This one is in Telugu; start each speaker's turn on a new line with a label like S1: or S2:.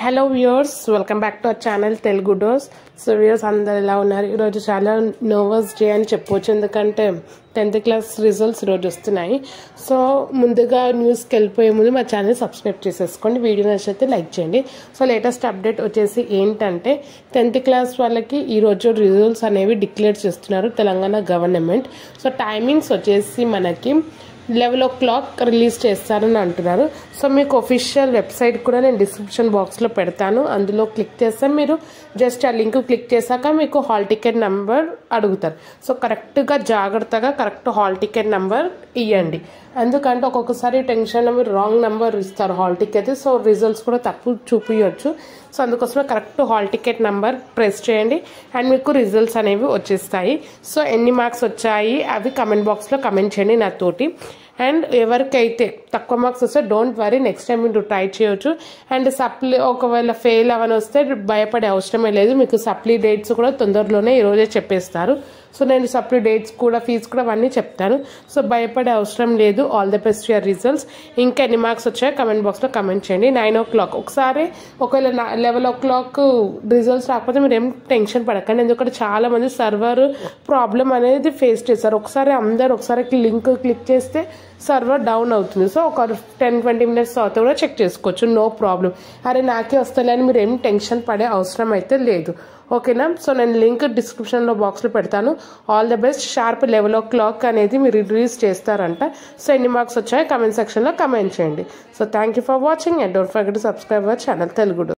S1: Hello viewers, welcome back to our channel Telugu dose. So viewers అందరు ఎలా ఉన్నారు? ఈరోజు చాలా నర్వస్ డే అని చెప్పవచ్చు, ఎందుకంటే 10th క్లాస్ రిజల్ట్స్ ఈరోజు వస్తున్నాయి. సో ముందుగా న్యూస్కి వెళ్ళిపోయే ముందు మా ఛానల్ సబ్స్క్రైబ్ చేసేసుకోండి, వీడియో నచ్చితే లైక్ చేయండి. సో లేటెస్ట్ అప్డేట్ వచ్చేసి ఏంటంటే 10th క్లాస్ వాళ్ళకి ఈరోజు రిజల్ట్స్ అనేవి డిక్లేర్ చేస్తున్నారు తెలంగాణ గవర్నమెంట్. సో టైమింగ్స్ వచ్చేసి మనకి 11 o'clock రిలీజ్ చేస్తారని అంటున్నారు. సో మీకు ఒఫిషియల్ వెబ్సైట్ కూడా నేను డిస్క్రిప్షన్ బాక్స్లో పెడతాను, అందులో క్లిక్ చేస్తే మీరు జస్ట్ ఆ లింక్ క్లిక్ చేశాక మీకు హాల్ టికెట్ నెంబర్ అడుగుతారు. సో కరెక్ట్గా జాగ్రత్తగా కరెక్ట్ హాల్ టికెట్ నెంబర్ ఇవ్వండి, ఎందుకంటే ఒక్కొక్కసారి టెన్షన్లో మీరు రాంగ్ నెంబర్ ఇస్తారు హాల్ టికెట్. సో రిజల్ట్స్ కూడా తప్పు చూపించవచ్చు. సో అందుకోసమే correct hall ticket number press చేయండి అండ్ మీకు రిజల్ట్స్ అనేవి వచ్చేస్తాయి. సో ఎన్ని మార్క్స్ వచ్చాయి అవి కమెంట్ బాక్స్లో కమెంట్ చేయండి నాతోటి. అండ్ ఎవరికైతే తక్కువ మార్క్స్ వస్తే డోంట్ వరీ, నెక్స్ట్ టైం మీరు ట్రై చేయొచ్చు. అండ్ సప్లీ ఒకవేళ ఫెయిల్ అవని వస్తే భయపడే అవసరమే లేదు, మీకు సప్లీ డేట్స్ కూడా తొందరలోనే ఈరోజే చెప్పేస్తారు. సో నేను సప్లీ డేట్స్ కూడా ఫీజు కూడా అవన్నీ చెప్తాను, సో భయపడే అవసరం లేదు. All the best your results. ఇంకా ఎన్ని మార్క్స్ వచ్చాయో కమెంట్ బాక్స్లో కమెంట్ చేయండి. 9 o'clock ఒకసారి ఒకవేళ 11 o'clock రిజల్ట్స్ రాకపోతే మీరు ఏం టెన్షన్ పడకండి, ఎందుకంటే చాలా మంది సర్వర్ ప్రాబ్లం అనేది ఫేస్ చేస్తారు. ఒకసారి లింక్ క్లిక్ చేస్తే సర్వర్ డౌన్ అవుతుంది. సో ఒక 10-20 minutes తర్వాత కూడా చెక్ చేసుకోవచ్చు, నో ప్రాబ్లం. అరే నాకే వస్తలేని మీరు ఏం టెన్షన్ పడే అవసరం అయితే లేదు, ఓకేనా? సో నేను లింక్ డిస్క్రిప్షన్లో బాక్స్లో పెడతాను. All the best. Sharp 11 o'clock అనేది మీరు రిలీజ్ చేస్తారంట. సో ఎన్ని మార్క్స్ వచ్చాయో కమెంట్ సెక్షన్లో కమెంట్ చేయండి. So thank you for watching and don't forget to subscribe our channel Telugu.